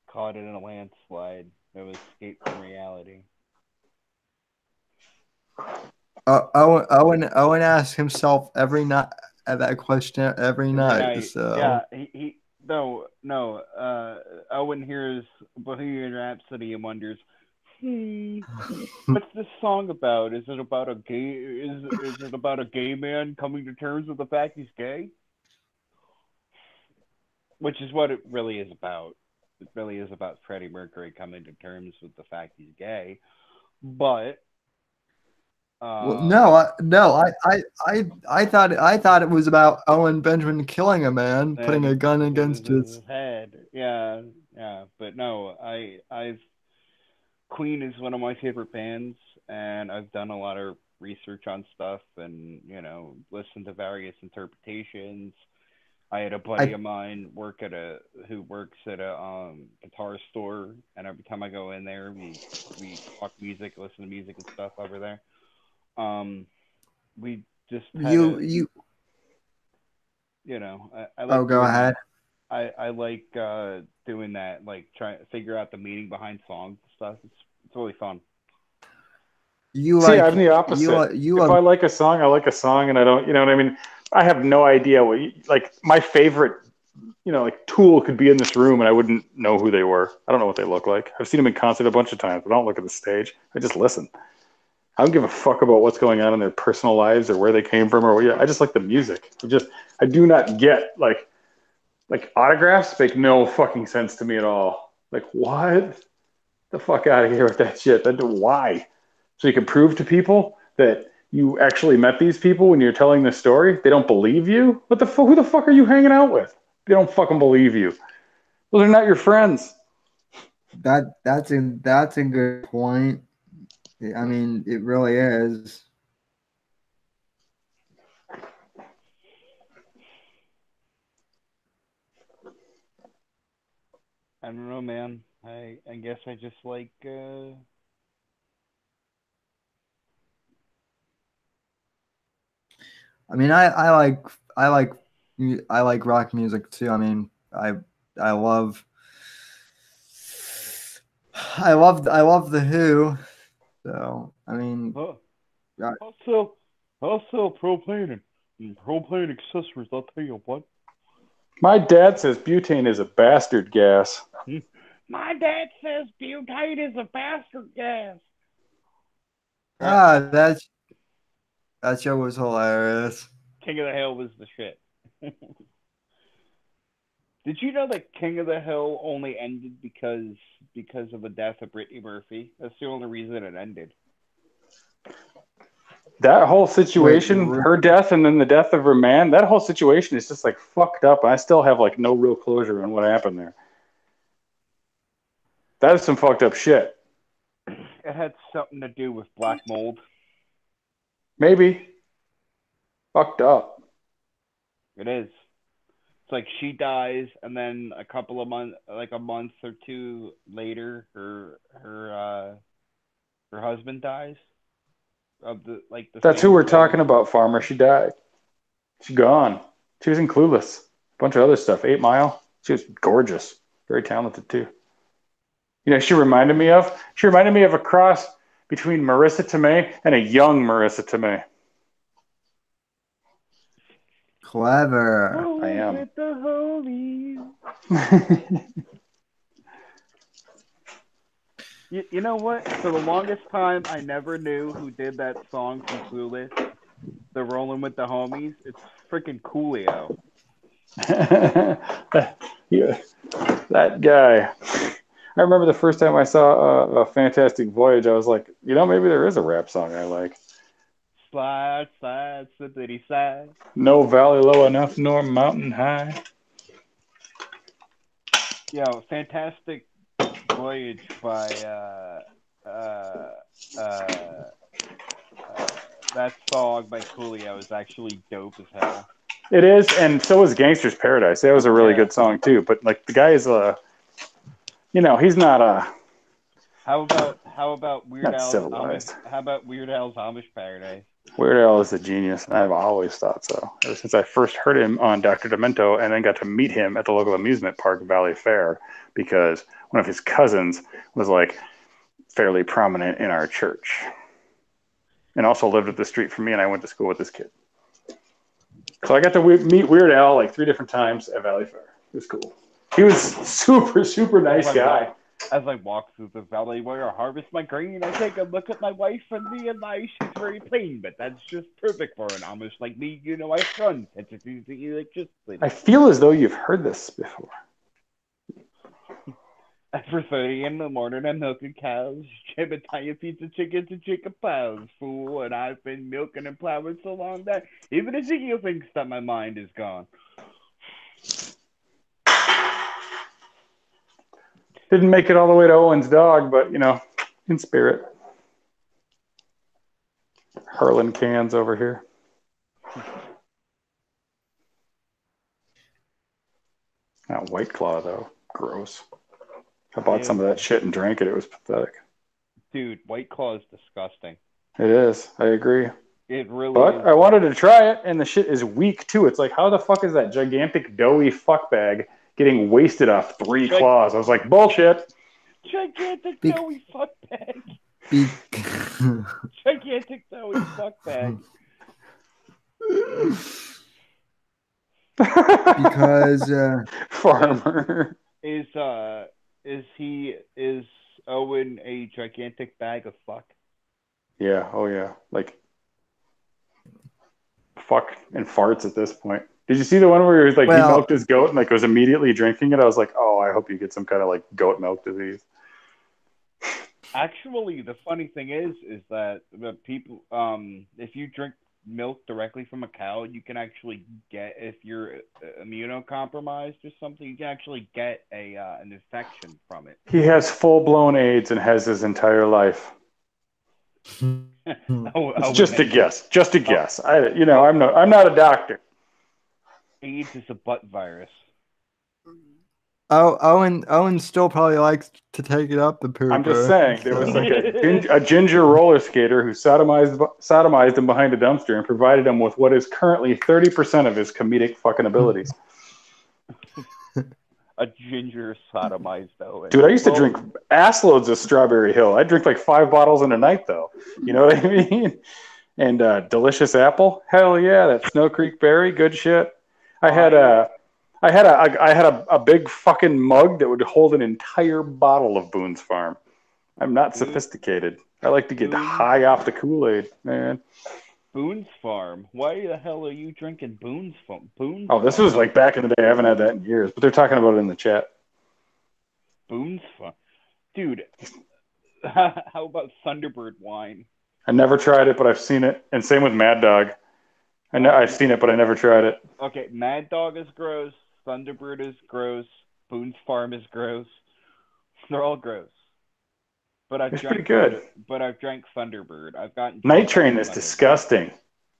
Caught in a landslide. No escape from reality. Owen asks himself every night that question every night. So yeah, he no. Owen hears Bohemian Rhapsody and wonders, what's this song about? Is it about a gay? Is it about a gay man coming to terms with the fact he's gay? Which is what it really is about. It really is about Freddie Mercury coming to terms with the fact he's gay. But I thought it was about Owen Benjamin killing a man, putting a gun against his head. Yeah. But no, I've Queen is one of my favorite bands, and I've done a lot of research on stuff, and listened to various interpretations. I had a buddy of mine who works at a guitar store, and every time I go in there, we talk music, listen to music and stuff over there. We just had I like go ahead. I like doing that, like trying to figure out the meaning behind songs and stuff. It's really fun. I'm the opposite. If I like a song, I like a song, and I don't, what I mean? I have no idea like my favorite, like Tool could be in this room and I wouldn't know who they were. I don't know what they look like. I've seen them in concert a bunch of times, but I don't look at the stage. I just listen. I don't give a fuck about what's going on in their personal lives or where they came from I just like the music. I do not get like autographs make no fucking sense to me at all. Like, what? The fuck out of here with that shit. Why? So you can prove to people that you actually met these people when you're telling the story. They don't believe you. Who the fuck are you hanging out with? They don't fucking believe you. Those are not your friends. That's a good point. I mean, it really is. I don't know, man. I guess I just like I mean, I like rock music too. I mean, I love I love the Who. So I mean, huh, I, I'll sell propane and propane accessories, I'll tell you what. My dad says butane is a bastard gas. My dad says butane is a bastard gas. Right? that show was hilarious. King of the Hill was the shit. Did you know that King of the Hill only ended because of the death of Brittany Murphy? That's the only reason it ended. That whole Wait, situation, her death and then the death of her man, that whole situation is just like fucked up. I still have like no real closure on what happened there. That is some fucked up shit. It had something to do with black mold. Maybe. Fucked up. It is. It's like she dies, and then a couple of months, like a month or two later, her husband dies of the That's who same we're thing. talking about, Farmer. She died. She's gone. She was in Clueless. A bunch of other stuff. 8 Mile. She was gorgeous. Very talented too. You know, she reminded me of a cross between Marissa Tomei and a young Marissa Tomei. Clever. I Rolling am. with the homies. You know what? For the longest time, I never knew who did that song from Clueless, the Rolling with the Homies. It's freaking Coolio. Yeah, that guy. I remember the first time I saw a Fantastic Voyage, I was like, you know, maybe there is a rap song I like. Slide, slide, slippity slide. No valley low enough, nor mountain high. Fantastic Voyage by uh, uh, uh, that song by Coolio is actually dope as hell. It is, and so is Gangster's Paradise. That was a really Yeah. good song too. But like the guy is he's not How about Weird not Al's Amish? civilized. How about Weird Al's Amish Paradise? Weird Al is a genius, and I've always thought so. Ever since I first heard him on Dr. Demento and then got to meet him at the local amusement park, Valley Fair, because one of his cousins was like fairly prominent in our church and also lived up the street from me, and I went to school with this kid. So I got to meet Weird Al like 3 different times at Valley Fair. It was cool. He was super, super nice guy. As I walk through the valley where I harvest my grain, I take a look at my wife and realize she's very plain, but that's just perfect for an Amish like me. You know, I run sensitive to electricity. I feel as though you've heard this before. At 4:30 in the morning, I'm milking cows, trimming tiny pizza chickens and chicken pies, fool, and I've been milking and plowing so long that even Ezekiel thinks that my mind is gone. Didn't make it all the way to Owen's dog, but you know, in spirit. Hurling cans over here. Not White Claw though. Gross. I bought some of that shit and drank it. It was pathetic. Dude, White Claw is disgusting. It is. I agree. It really But is. I wanted to try it, and the shit is weak too. It's like, how the fuck is that gigantic doughy fuck bag getting wasted off 3 claws? I was like, bullshit. Gigantic Be- doughy fuck bag. Be- Gigantic doughy fuck bag. because Farmer. Is Owen a gigantic bag of fuck? Yeah. Oh yeah. Like fuck and farts at this point. Did you see the one where he was like he well, milked his goat and like was immediately drinking it? I was like, oh, I hope you get some kind of like goat milk disease. Actually, the funny thing is that the people, if you drink milk directly from a cow, you can actually get, if you're immunocompromised or something, you can actually get an infection from it. He has full-blown AIDS and has his entire life. It's Oh, just a guess. Just a oh, guess. I'm not a doctor. AIDS is a butt virus. Oh, Owen still probably likes to take it up the pooper. I'm just saying, there was like a ginger roller skater who sodomized him behind a dumpster and provided him with what is currently 30% of his comedic fucking abilities. A ginger sodomized Owen. Dude, I used to drink ass loads of Strawberry Hill. I'd drink like 5 bottles in a night, though. You know what I mean? And Delicious Apple. Hell yeah, that Snow Creek Berry. Good shit. I had a big fucking mug that would hold an entire bottle of Boone's Farm. I'm not sophisticated. I like to get high off the Kool-Aid, man. Boone's Farm. Why the hell are you drinking Boone's Farm? This was like back in the day. I haven't had that in years, but they're talking about it in the chat. Boone's Farm, dude. How about Thunderbird wine? I never tried it, but I've seen it, and same with Mad Dog. I've seen it, but I never tried it. Okay, Mad Dog is gross. Thunderbird is gross. Boone's Farm is gross. They're all gross. But I've drank good. But I've drank Thunderbird. I've gotten Night Train is disgusting.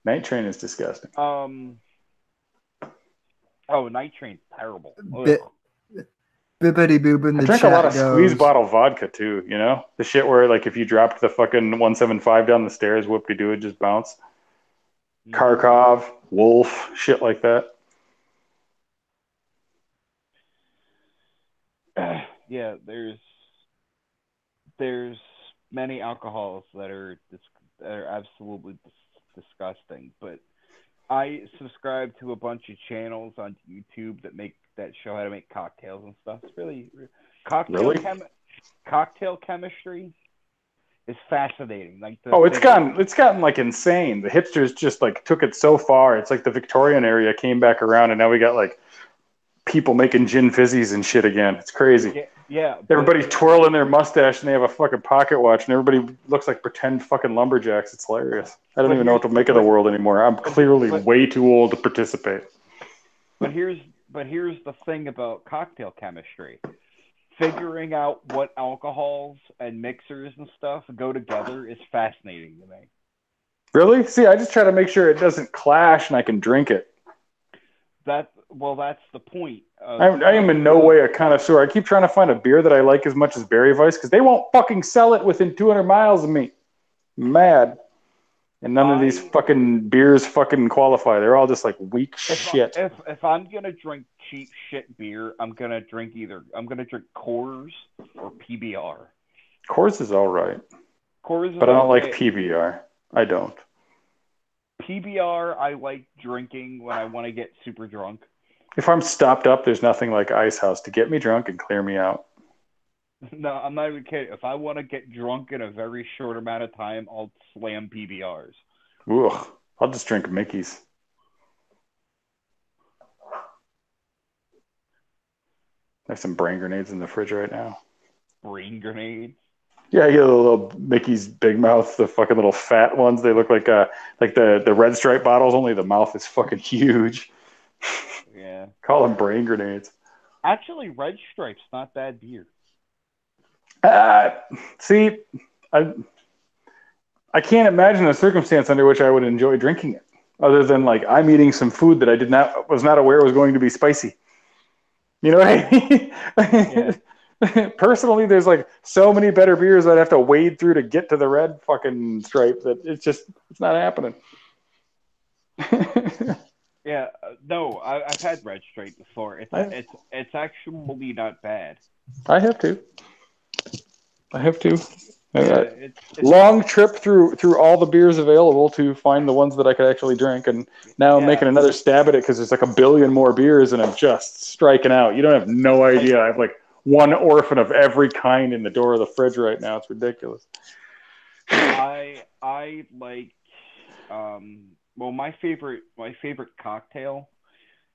Night Train is disgusting. Night Train's terrible. Bippity boop in the I drank chat a lot of goes, squeeze bottle vodka too, you know? The shit where like if you dropped the fucking 175 down the stairs, whoop-de-doo, it'd just bounce. Kharkov, Wolf, shit like that. Yeah, there's many alcohols that are absolutely disgusting, but I subscribe to a bunch of channels on YouTube that show how to make cocktails and stuff. It's really cocktail chemistry is fascinating. Like it's gotten like insane. The hipsters just like took it so far. It's like the Victorian area came back around, and now we got like people making gin fizzies and shit again. It's crazy. Yeah. Everybody's twirling their mustache and they have a fucking pocket watch, and everybody looks like pretend fucking lumberjacks. It's hilarious. I don't even know what to make of the world anymore. I'm clearly way too old to participate. But here's the thing about cocktail chemistry. Figuring out what alcohols and mixers and stuff go together is fascinating to me. Really? See, I just try to make sure it doesn't clash and I can drink it. That's the point. I am in no way a connoisseur. I keep trying to find a beer that I like as much as Berry Weiss because they won't fucking sell it within 200 miles of me. I'm mad. And none of these fucking beers fucking qualify. They're all just like weak shit. If I'm gonna drink cheap shit beer, I'm gonna drink Coors or PBR. Coors is all right. But I don't like PBR. I don't. PBR I like drinking when I want to get super drunk. If I'm stopped up, there's nothing like Ice House to get me drunk and clear me out. No, I'm not even kidding. If I want to get drunk in a very short amount of time, I'll slam PBRs. Ugh. I'll just drink Mickey's. There's some brain grenades in the fridge right now. Brain grenades? Yeah, you get the little Mickey's Big Mouth, the fucking little fat ones. They look like the Red Stripe bottles, only the mouth is fucking huge. Yeah. Call them brain grenades. Actually, Red Stripe's not bad beer. See, I can't imagine a circumstance under which I would enjoy drinking it, other than like I'm eating some food that I was not aware was going to be spicy. You know what I mean? Yeah. Personally, there's like so many better beers I'd have to wade through to get to the Red fucking Stripe that it's not happening. Yeah, no, I've had Red Stripe before. It's actually not bad. I have to. Long trip through all the beers available to find the ones that I could actually drink, and now I'm making another stab at it because there's like a billion more beers, and I'm just striking out. You don't have no idea. I have like one orphan of every kind in the door of the fridge right now. It's ridiculous. I like well, my favorite cocktail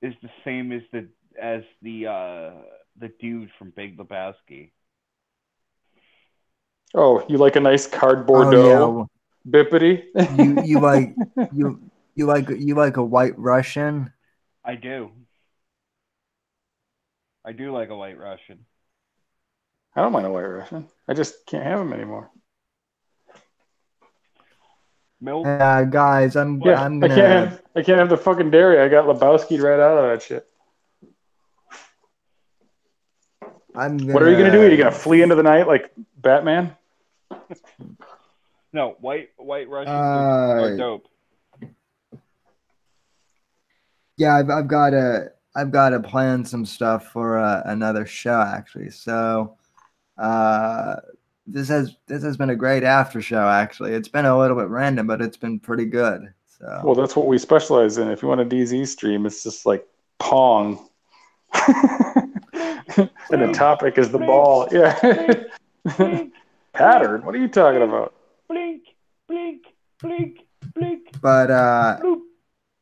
is the same as the dude from Big Lebowski. Oh, you like a nice cardboard dough, bippity? You like You like a White Russian? I do. I do like a White Russian. I don't mind a White Russian. I just can't have them anymore. Milk. Guys, Yeah, I'm gonna I can't have the fucking dairy. I got Lebowski'd right out of that shit. I'm What are you gonna do? Are you gonna gonna flee into the night like Batman? No, White Russians are dope. Yeah, I've got to plan some stuff for another show actually. So uh, this has been a great after show actually. It's been a little bit random, but it's been pretty good. Well, So that's what we specialize in. If you want a DZ stream, it's just like Pong. And the so topic is the blink, ball. Yeah. blink, blink, Pattern. What are you talking blink, about? blink, blink, blink, blink, but bloop, bloop,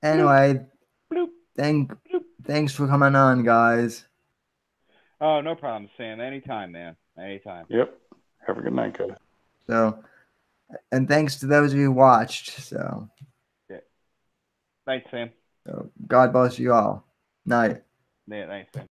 anyway, bloop, bloop. thanks for coming on, guys. Oh, no problem, Sam. Anytime, man. Anytime. Yep. Have a good night, guys. So and thanks to those of you who watched. Yeah. Thanks, Sam. So God bless you all. Night. Yeah, thanks, Sam.